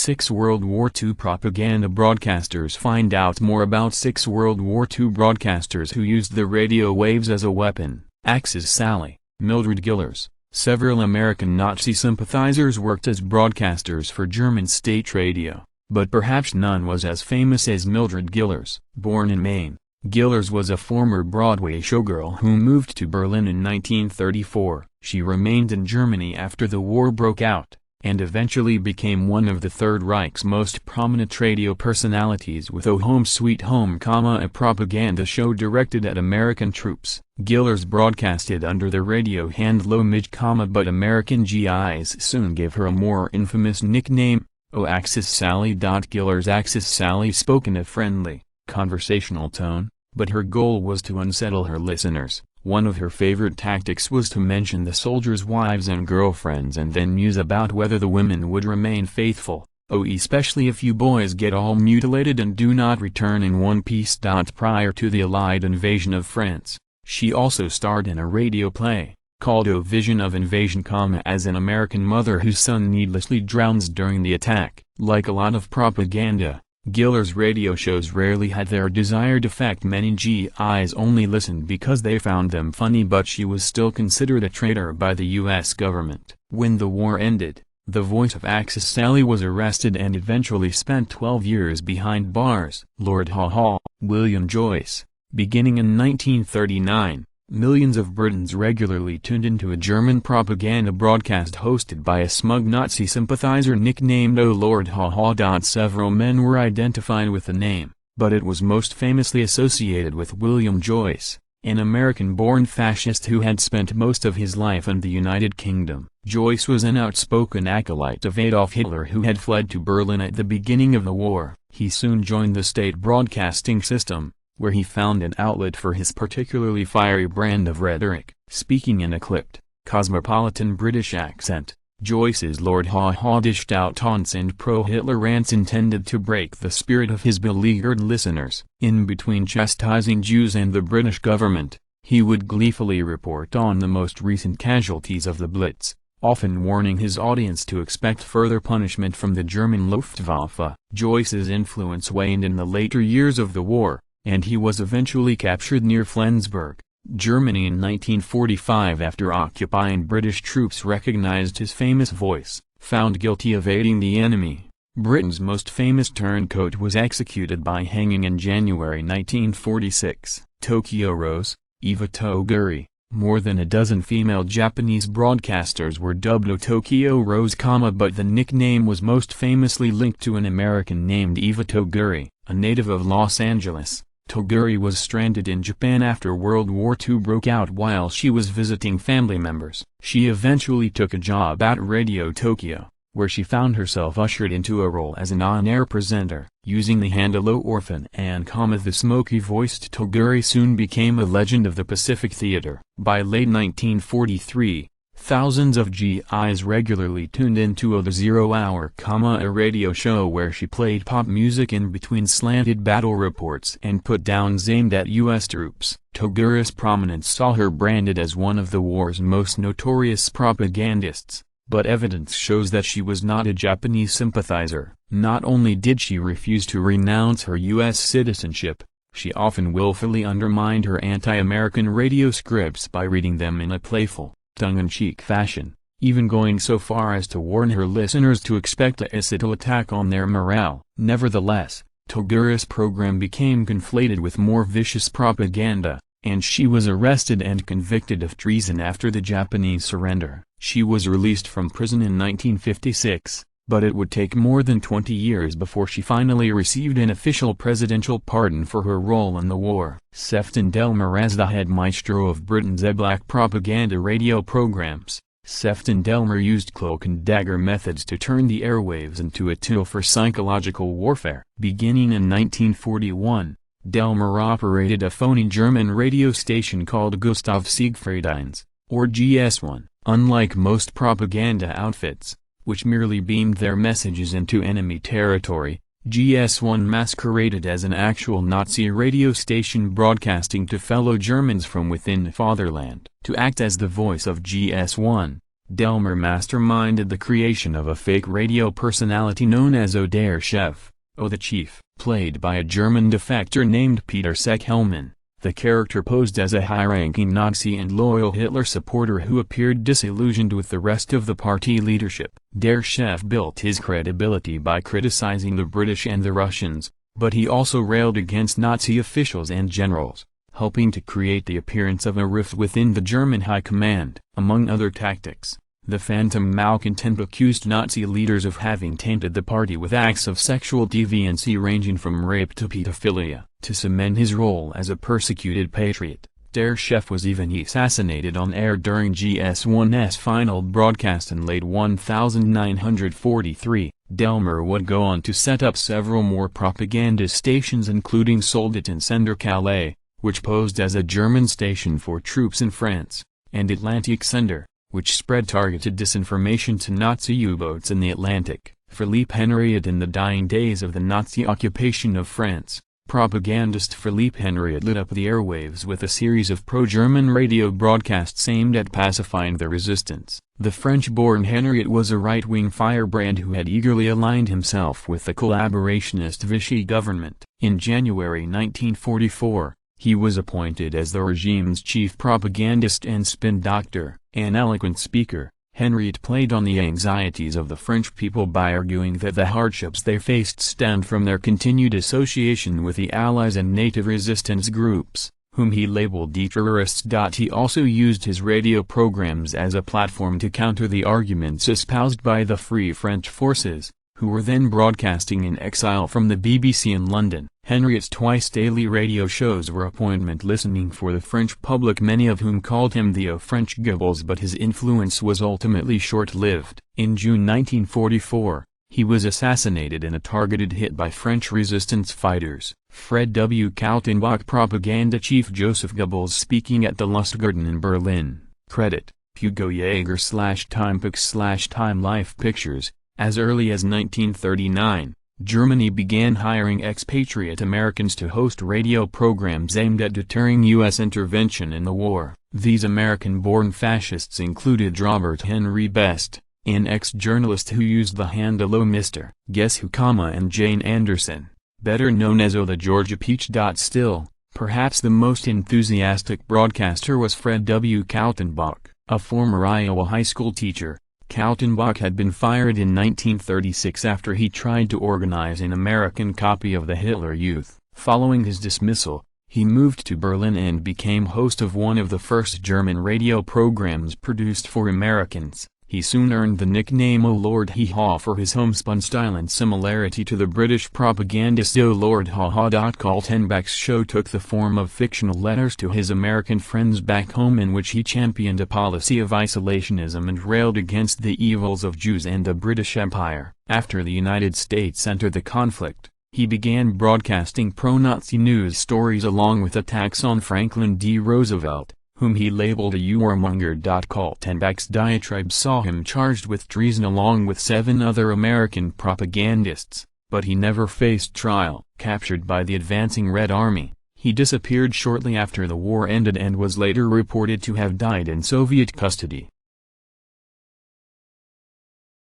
6 World War II propaganda broadcasters. Find out more about 6 World War II broadcasters who used the radio waves as a weapon. Axis Sally, Mildred Gillers. Several American Nazi sympathizers worked as broadcasters for German state radio, but perhaps none was as famous as Mildred Gillers. Born in Maine, Gillers was a former Broadway showgirl who moved to Berlin in 1934. She remained in Germany after the war broke out, and eventually became one of the Third Reich's most prominent radio personalities with O Home Sweet Home, a propaganda show directed at American troops. Gillers broadcasted under the radio handle Midge, but American GIs soon gave her a more infamous nickname, O Axis Sally. Gillers' Axis Sally spoke in a friendly, conversational tone, but her goal was to unsettle her listeners. One of her favorite tactics was to mention the soldiers' wives and girlfriends and then muse about whether the women would remain faithful, especially if you boys get all mutilated and do not return in one piece. Prior to the Allied invasion of France, she also starred in a radio play, called O Vision of Invasion, as an American mother whose son needlessly drowns during the attack. Like a lot of propaganda, Gillers' radio shows rarely had their desired effect. Many GIs only listened because they found them funny, but she was still considered a traitor by the U.S. government. When the war ended, the voice of Axis Sally was arrested and eventually spent 12 years behind bars. Lord Haw Haw, William Joyce. Beginning in 1939, millions of Britons regularly tuned into a German propaganda broadcast hosted by a smug Nazi sympathizer nicknamed O Lord Haw Haw. Several men were identified with the name, but it was most famously associated with William Joyce, an American-born fascist who had spent most of his life in the United Kingdom. Joyce was an outspoken acolyte of Adolf Hitler who had fled to Berlin at the beginning of the war. He soon joined the state broadcasting system, where he found an outlet for his particularly fiery brand of rhetoric. Speaking in a clipped, cosmopolitan British accent, Joyce's Lord Haw Haw dished out taunts and pro-Hitler rants intended to break the spirit of his beleaguered listeners. In between chastising Jews and the British government, he would gleefully report on the most recent casualties of the Blitz, often warning his audience to expect further punishment from the German Luftwaffe. Joyce's influence waned in the later years of the war, and he was eventually captured near Flensburg, Germany in 1945 after occupying British troops recognized his famous voice. Found guilty of aiding the enemy, Britain's most famous turncoat was executed by hanging in January 1946. Tokyo Rose, Eva Toguri. More than a dozen female Japanese broadcasters were dubbed O Tokyo Rose, but the nickname was most famously linked to an American named Eva Toguri, a native of Los Angeles. Toguri was stranded in Japan after World War II broke out while she was visiting family members. She eventually took a job at Radio Tokyo, where she found herself ushered into a role as an on-air presenter. Using the handle O Orphan and the smoky-voiced Toguri soon became a legend of the Pacific Theater. By late 1943, thousands of GIs regularly tuned into the 0 Hour, a radio show where she played pop music in between slanted battle reports and put downs aimed at U.S. troops. Toguri's prominence saw her branded as one of the war's most notorious propagandists, but evidence shows that she was not a Japanese sympathizer. Not only did she refuse to renounce her U.S. citizenship, she often willfully undermined her anti-American radio scripts by reading them in a playful, tongue-in-cheek fashion, even going so far as to warn her listeners to expect a subtle attack on their morale. Nevertheless, Toguri's program became conflated with more vicious propaganda, and she was arrested and convicted of treason after the Japanese surrender. She was released from prison in 1956, but it would take more than 20 years before she finally received an official presidential pardon for her role in the war. Sefton Delmer. As the head maestro of Britain's black propaganda radio programs, Sefton Delmer used cloak and dagger methods to turn the airwaves into a tool for psychological warfare. Beginning in 1941, Delmer operated a phony German radio station called Gustav Siegfriedins, or GS1. Unlike most propaganda outfits, which merely beamed their messages into enemy territory, GS1 masqueraded as an actual Nazi radio station broadcasting to fellow Germans from within the fatherland. To act as the voice of GS1, Delmer masterminded the creation of a fake radio personality known as O der Chef, O the Chief, played by a German defector named Peter Seck-Hellman. The character posed as a high-ranking Nazi and loyal Hitler supporter who appeared disillusioned with the rest of the party leadership. Der Chef built his credibility by criticizing the British and the Russians, but he also railed against Nazi officials and generals, helping to create the appearance of a rift within the German high command. Among other tactics, the phantom malcontent accused Nazi leaders of having tainted the party with acts of sexual deviancy ranging from rape to pedophilia. To cement his role as a persecuted patriot, Der Chef was even assassinated on air during GS1's final broadcast in late 1943. Delmer would go on to set up several more propaganda stations including Soldat and Sender Calais, which posed as a German station for troops in France, and Atlantique Sender, which spread targeted disinformation to Nazi U-boats in the Atlantic. Philippe Henriot. In the dying days of the Nazi occupation of France, propagandist Philippe Henriot lit up the airwaves with a series of pro-German radio broadcasts aimed at pacifying the resistance. The French-born Henriot was a right-wing firebrand who had eagerly aligned himself with the collaborationist Vichy government. In January 1944, he was appointed as the regime's chief propagandist and spin doctor. An eloquent speaker, Henriot played on the anxieties of the French people by arguing that the hardships they faced stemmed from their continued association with the Allies and native resistance groups, whom he labeled terrorists. He also used his radio programs as a platform to counter the arguments espoused by the Free French forces, who were then broadcasting in exile from the BBC in London. Henriot's twice-daily radio shows were appointment listening for the French public, many of whom called him the French Goebbels, but his influence was ultimately short-lived. In June 1944, he was assassinated in a targeted hit by French resistance fighters. Fred W. Kaltenbach. Propaganda chief Joseph Goebbels speaking at the Lustgarten in Berlin. Credit, Hugo Yeager/Timepics/Time Life Pictures. As early as 1939, Germany began hiring expatriate Americans to host radio programs aimed at deterring U.S. intervention in the war. These American-born fascists included Robert Henry Best, an ex-journalist who used the handle "Hello Mr. Guess Who," and Jane Anderson, better known as O the Georgia Peach. Still, perhaps the most enthusiastic broadcaster was Fred W. Kaltenbach, a former Iowa high school teacher. Kaltenbach had been fired in 1936 after he tried to organize an American copy of the Hitler Youth. Following his dismissal, he moved to Berlin and became host of one of the first German radio programs produced for Americans. He soon earned the nickname O Lord Hee Haw for his homespun style and similarity to the British propagandist O Lord Haw Haw. Kaltenbach's show took the form of fictional letters to his American friends back home in which he championed a policy of isolationism and railed against the evils of Jews and the British Empire. After the United States entered the conflict, he began broadcasting pro-Nazi news stories along with attacks on Franklin D. Roosevelt, whom he labeled a warmonger. Kaltenbach's diatribe saw him charged with treason along with 7 other American propagandists, but he never faced trial. Captured by the advancing Red Army, he disappeared shortly after the war ended and was later reported to have died in Soviet custody.